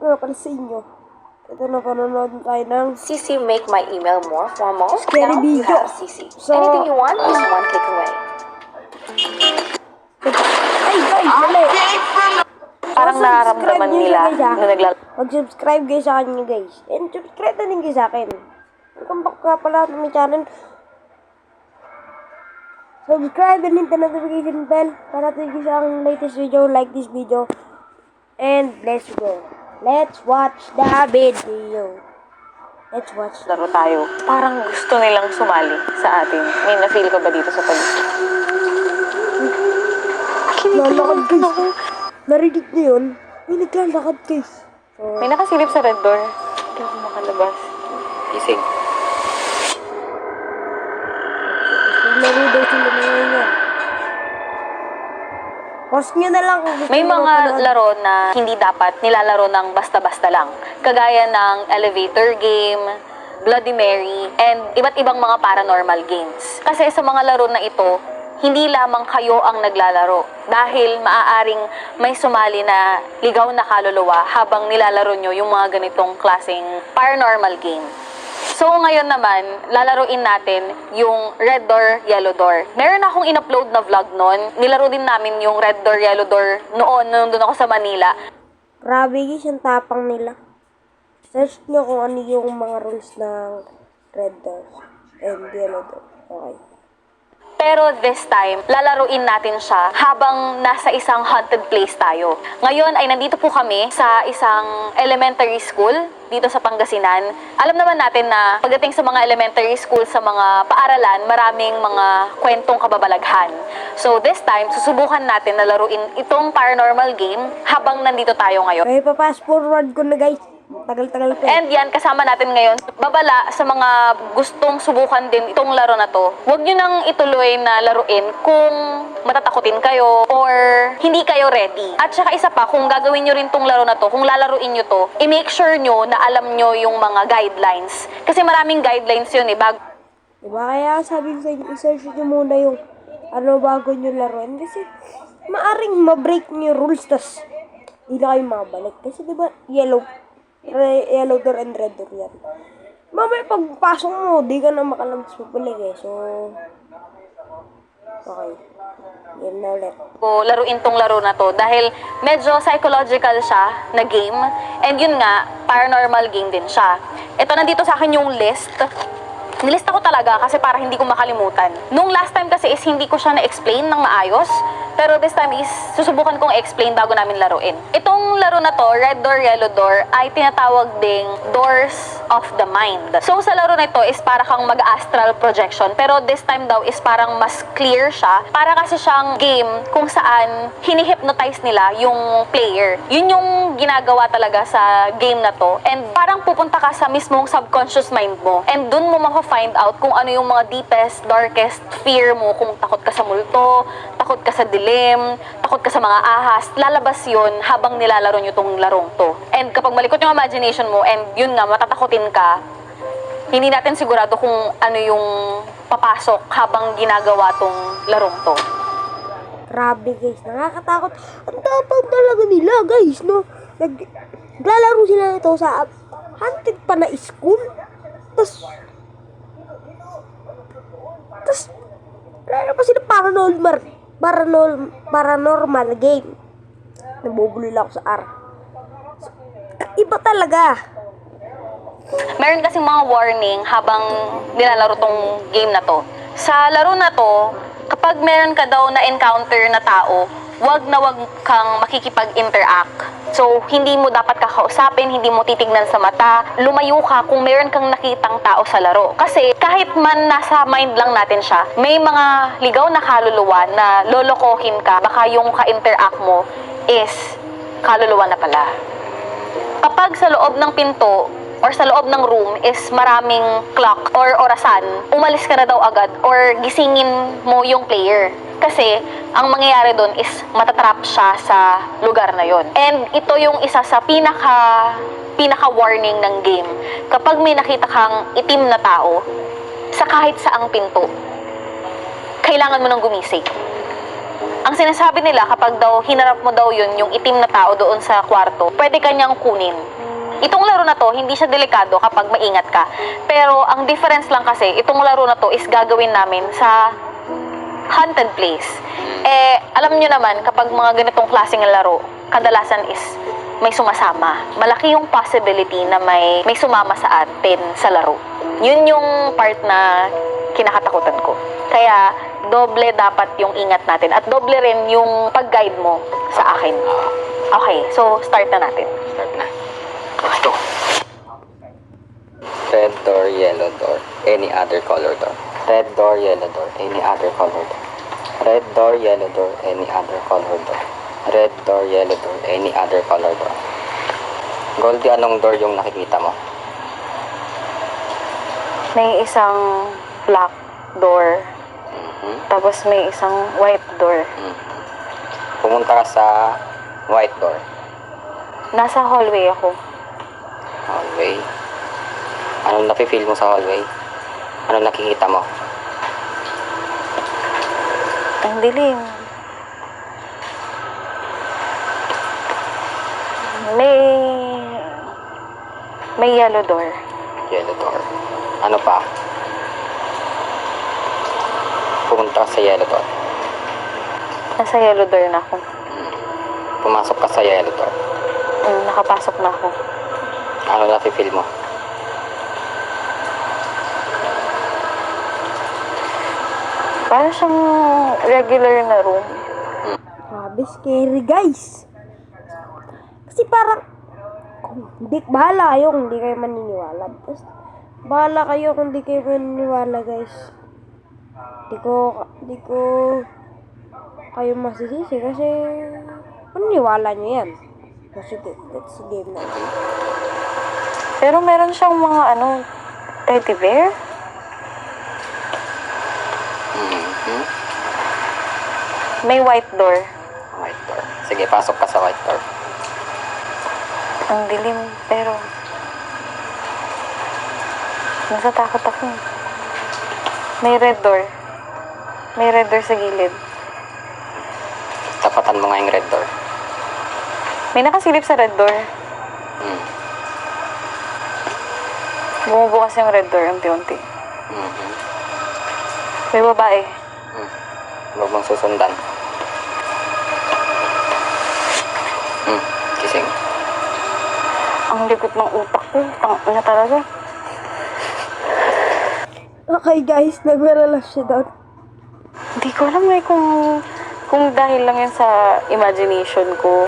nga pala sa inyo. Ito na panonood tayo ng CC make my email more formal. Scary Now you video. have CC. So, Anything you want is one click away. ay guys, mali. Parang nararamdaman nila na Mag-subscribe guys sa kanya guys. And subscribe na din guys sa akin. Welcome back ka pala sa my channel. Subscribe and hit the notification bell para tigil sa aking latest video. Like this video. And let's go. Let's watch the video. Let's watch. laro tayo. Parang gusto nilang sumali sa atin. May na-feel ka ba dito sa paligid? Lalakad guys. Narinig niyo yun? May naglalakad guys. So, May nakasilip sa red door. Hindi ako makalabas. Gising. laro daw sila ngayon yan. Post nyo na lang kung gusto May nyo mga mapanood. laro na hindi dapat nilalaro ng basta-basta lang. Kagaya ng elevator game, Bloody Mary, and iba't ibang mga paranormal games. Kasi sa mga laro na ito, hindi lamang kayo ang naglalaro dahil maaaring may sumali na ligaw na kaluluwa habang nilalaro nyo yung mga ganitong klaseng paranormal game. So ngayon naman, lalaruin natin yung Red Door, Yellow Door. Meron akong in-upload na vlog noon. Nilaro din namin yung Red Door, Yellow Door noon, nung doon ako sa Manila. Grabe guys, yung tapang nila. Search nyo kung ano yung mga rules ng Red Door and Yellow Door. Okay. Pero this time, lalaruin natin siya habang nasa isang haunted place tayo. Ngayon ay nandito po kami sa isang elementary school dito sa Pangasinan. Alam naman natin na pagdating sa mga elementary school, sa mga paaralan, maraming mga kwentong kababalaghan. So this time, susubukan natin na laruin itong paranormal game habang nandito tayo ngayon. Okay, pa-fast forward ko na guys. Tagal-tagal pa. And yan, kasama natin ngayon. Babala sa mga gustong subukan din itong laro na to. Huwag nyo nang ituloy na laruin kung matatakutin kayo or hindi kayo ready. At saka isa pa, kung gagawin nyo rin tong laro na to, kung lalaruin nyo to, i-make sure nyo na alam nyo yung mga guidelines. Kasi maraming guidelines yun eh. Diba kaya sabi ko sa inyo, i-search nyo muna yung ano bago nyo laruin. Kasi maaring ma-break nyo yung rules, tas hindi na kayo makabalik. Kasi diba, yellow door and red door yan. Mamaya pagpasok mo, di ka na makalabas pupulik eh. So, okay. Game na ulit. Laruin tong laro na to dahil medyo psychological siya na game and yun nga, paranormal game din siya. Ito, nandito sa akin yung list. Nilista ko talaga kasi para hindi ko makalimutan. Nung last time kasi is hindi ko siya na-explain ng maayos. Pero this time is susubukan kong i-explain bago namin laruin. Itong laro na to, Red Door, Yellow Door, ay tinatawag ding Doors of the Mind. So sa laro na ito is para kang mag-astral projection. Pero this time daw is parang mas clear siya. Para kasi siyang game kung saan hinihypnotize nila yung player. Yun yung ginagawa talaga sa game na to. And parang pupunta ka sa mismong subconscious mind mo. And dun mo find out kung ano yung mga deepest, darkest fear mo. Kung takot ka sa multo, takot ka sa dilim, takot ka sa mga ahas, lalabas yun habang nilalaro nyo tong larong to. And kapag malikot yung imagination mo, and yun nga, matatakotin ka, hindi natin sigurado kung ano yung papasok habang ginagawa tong larong to. Grabe guys, nakakatakot. Ang tapang talaga nila guys, no? Naglalaro sila ito sa haunted pa na school. Tapos, lalo pa sila paranormal game. Nabubulil ako sa R. Iba talaga. Meron kasing mga warning habang nilalaro tong game na to. Sa laro na to, kapag meron ka daw na encounter na tao, wag na wag kang makikipag-interact. So, hindi mo dapat kakausapin, hindi mo titignan sa mata, lumayo ka kung meron kang nakitang tao sa laro. Kasi kahit man nasa mind lang natin siya, may mga ligaw na kaluluwa na lolokohin ka, baka yung ka-interact mo is kaluluwa na pala. Kapag sa loob ng pinto or sa loob ng room is maraming clock or orasan, umalis ka na daw agad or gisingin mo yung player. Kasi ang mangyayari doon is matatrap siya sa lugar na yon. And ito yung isa sa pinaka-warning ng game. Kapag may nakita kang itim na tao sa kahit saang pinto, kailangan mo nang gumising. Ang sinasabi nila kapag daw hinarap mo daw yun, yung itim na tao doon sa kwarto, pwede kanyang kunin. Itong laro na to, hindi siya delikado kapag maingat ka. Pero ang difference lang kasi, itong laro na to is gagawin namin sa haunted place. Alam nyo naman, kapag mga ganitong klaseng laro, kadalasan is may sumasama. Malaki yung possibility na may sumama sa atin sa laro. Yun yung part na kinakatakutan ko. Kaya, doble dapat yung ingat natin. At doble rin yung pag-guide mo sa akin. Okay, so start na natin. Start na. Let's go. Red door, yellow door, any other color door. Red door, yellow door, any other color door. Red door, yellow door, any other color door. Red door, yellow door, any other color door. Goldie, anong door yung nakikita mo? May isang black door, tapos may isang white door. Pumunta ka sa white door. Nasa hallway ako. Hallway. Anong nafe-feel mo sa hallway? Anong nakikita mo? Ang dilim. May yellow door. Yellow door. Ano pa? Pumunta ka sa yellow door. Nasa yellow door na ako. Pumasok ka sa yellow door. Nakapasok na ako. Ano nafe-feel mo? Parang siyang regular na room. Grabe, scary guys. Kasi parang, bahala kayo kung hindi kayo maniniwala. Basta, bahala kayo kung hindi kayo maniniwala guys. Di ko kayo masisisi kasi maniniwala nyo yan. Kasi that's the game natin. Pero meron siyang mga teddy bear. May white door. White door. Sige, pasok ka sa white door. Ang dilim, pero natatakot ako. May red door. May red door sa gilid. Tapatan mo nga yung red door. May nakasilip sa red door. Bumubukas yung red door unti-unti. May babae. Huwag mong susundan. Kising. Ang likot ng utak ko. Tangina talaga. Okay guys, nag-relax siya doon. Hindi ko alam kung dahil lang yan sa imagination ko.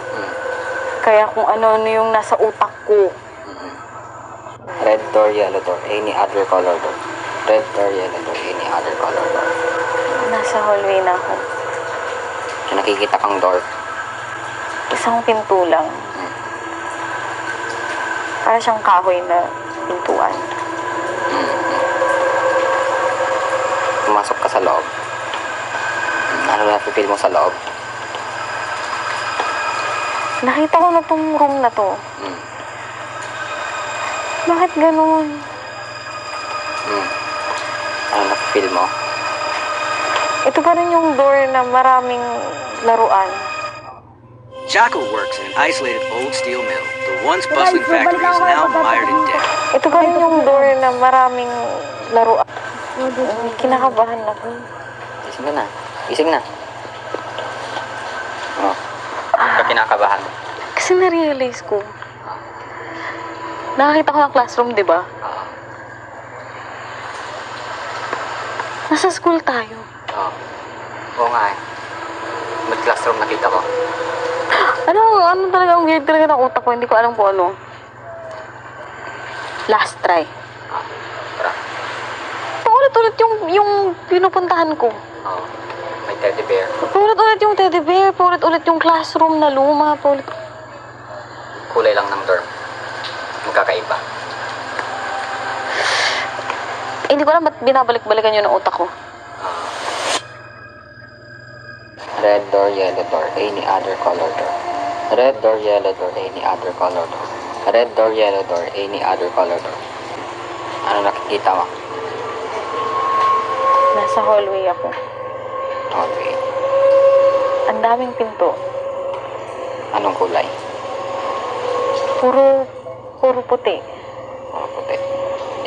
Kaya kung ano yung nasa utak ko. Red door, yellow door, any other color door. Red door, yellow door, any other color door. Nasa hallway na ako. May nakikita kang door. Isang pinto lang. Para siyang kahoy na pintuan. Pumasok ka sa loob. Ano nafe-feel mo sa loob? Nakita ko na tong room na to. Bakit ganun? Ano nafe-feel mo? Ito pa rin yung door na maraming laruan. Jocko works in an isolated old steel mill. The once bustling factory is now mired in debt. Ito pa rin yung door na maraming laruan. Kinakabahan ako. Gising ka na. Gising na. Oh. Ka kinakabahan. Kasi na-realize ko. Nakakita ko ng classroom, di ba? Nasa school tayo. Oo nga eh. May classroom nakita ko. Ano talaga ang weird talaga ng utak ko. Hindi ko alam kung ano. Last try. Tara. Paulit-ulit yung pinupuntahan ko. May teddy bear. Paulit-ulit yung teddy bear. Paulit-ulit yung classroom na luma. Kulay lang ng dorm. Magkakaiba. Hindi ko alam ba't binabalik-balikan yun ng utak ko. Red door, yellow door, any other color door. Red door, yellow door, any other color door. Red door, yellow door, any other color door. Ano nakikita mo? Nasa hallway ako. Okay. Ang daming pinto. Anong kulay? Puro puti. Oh, puti.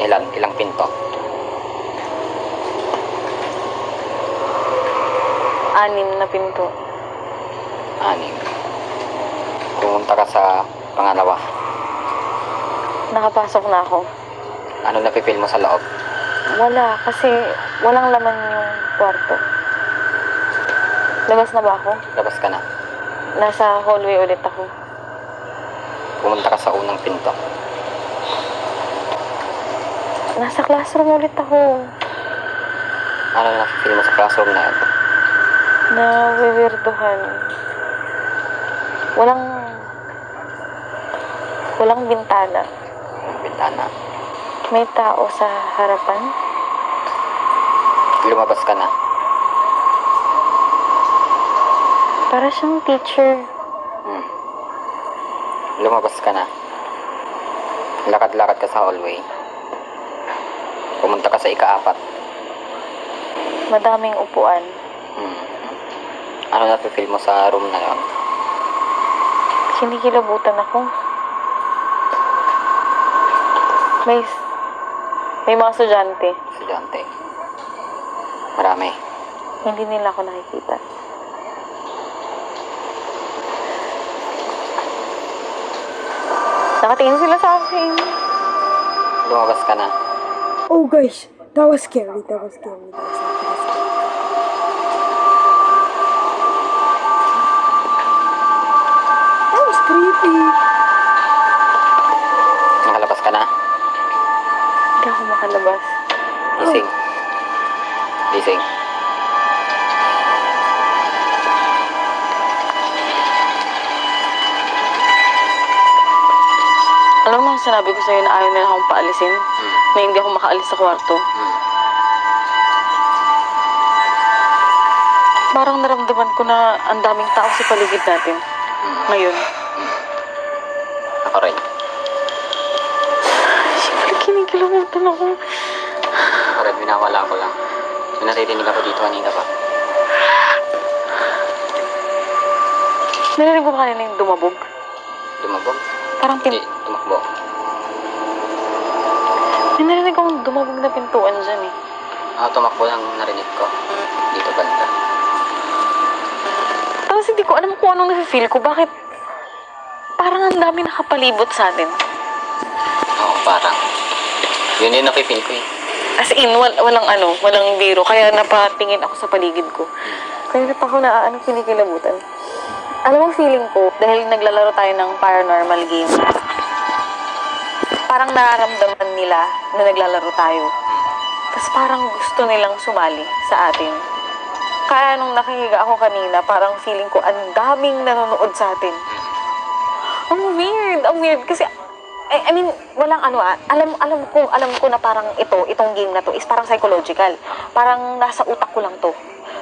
Ilang pinto? 6 na pinto. 6. Pumunta ka sa pangalawa. Nakapasok na ako. Ano napipil mo sa loob? Wala, kasi walang laman yung kwarto. Labas na ba ako? Labas ka na. Nasa hallway ulit ako. Pumunta ka sa unang pinto. Nasa classroom ulit ako. Ano napipil mo sa classroom na yan? Nawiwirduhan. Walang bintana. Yung bintana. May tao sa harapan. Lumabas ka na. Para siyang teacher. Lumabas ka na. Lakad-lakad ka sa hallway. Pumunta ka sa ika-4. Madaming upuan. Ano napipil mo sa room na yun? Kinikilabutan ako. May mga estudyante. Estudyante. Marami. Hindi nila ako nakikita. Nakatingin sila sa akin. Lumabas ka na. Oh guys, that was scary. That was scary. That was scary. That was creepy. Nakalabas ka na. Hindi ako makalabas. Gising. Gising. Alam mo, sinabi ko sa'yo na ayaw nila akong paalisin. Na hindi ako makaalis sa kwarto. Parang naramdaman ko na ang daming tao sa paligid natin. Ngayon. Ako rin. Siyempre, kinikilabutan ako. Ako rin, minawala ko lang. May naririnig ako dito kanina pa. Narinig ko kanina yung dumabog. Dumabog? Parang Hindi, tumakbo. May narinig akong dumabog na pintuan dyan eh. Tumakbo lang narinig ko. Dito banda. Tapos hindi ko alam kung anong nafe-feel ko. Bakit parang ang dami nakapalibot sa atin. Oo, parang. Yun yung napipil ko eh. As in, walang biro. Kaya napatingin ako sa paligid ko. Kaya na pa ako kinikilabutan. Alam mo, feeling ko, dahil naglalaro tayo ng paranormal game, parang nararamdaman nila na naglalaro tayo. Tapos parang gusto nilang sumali sa atin. Kaya nung nakahiga ako kanina, parang feeling ko ang daming nanonood sa atin. Ang weird. Kasi, I mean, walang alam ko na parang itong game na to is parang psychological. Parang nasa utak ko lang to.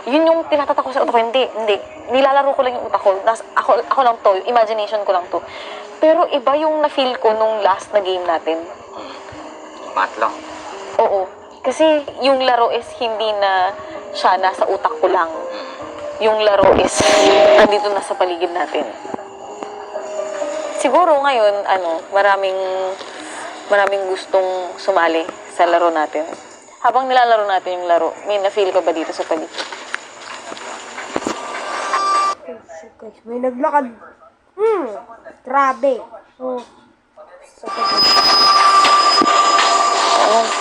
Yun yung tinatatak ko sa utak ko. Hindi. Nilalaro ko lang yung utak ko. Ako lang to. Yung imagination ko lang to. Pero iba yung na-feel ko nung last na game natin. Matlong. Oo. Kasi yung laro is hindi na siya nasa utak ko lang. Yung laro is nandito na sa paligid natin. Siguro ngayon, maraming gustong sumali sa laro natin. Habang nilalaro natin yung laro, may na-feel ka ba dito sa paligid? Guys, may naglakad. Grabe. Oh.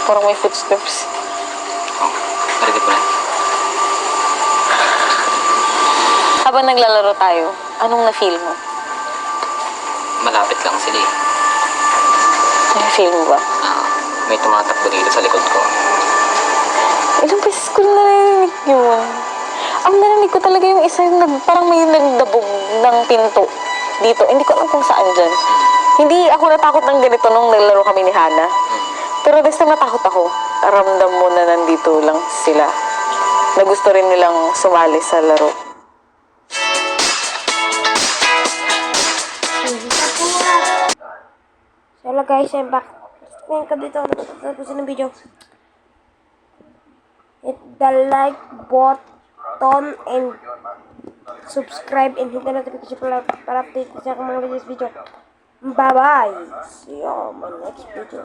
Parang may footsteps. Narinig ko na. Habang naglalaro tayo, anong na-feel mo? Malapit lang sila eh. Na-feel mo ba? May tumatakbo dito sa likod ko. Ilang beses ko na narinig yun. Ang narinig ko talaga yung isa yung parang may nagdabog ng pinto dito. Hindi ko alam kung saan dyan. Hindi ako natakot ng ganito nung naglaro kami ni Hana. Pero this time natakot ako. Ramdam mo na nandito lang sila. Na gusto rin nilang sumali sa laro. So hello guys, I'm back. Ngayon ka dito. Tapusin ng video. Hit the like button and subscribe and hit the notification para update sa aking mga latest video. Bye-bye! See you on my next video.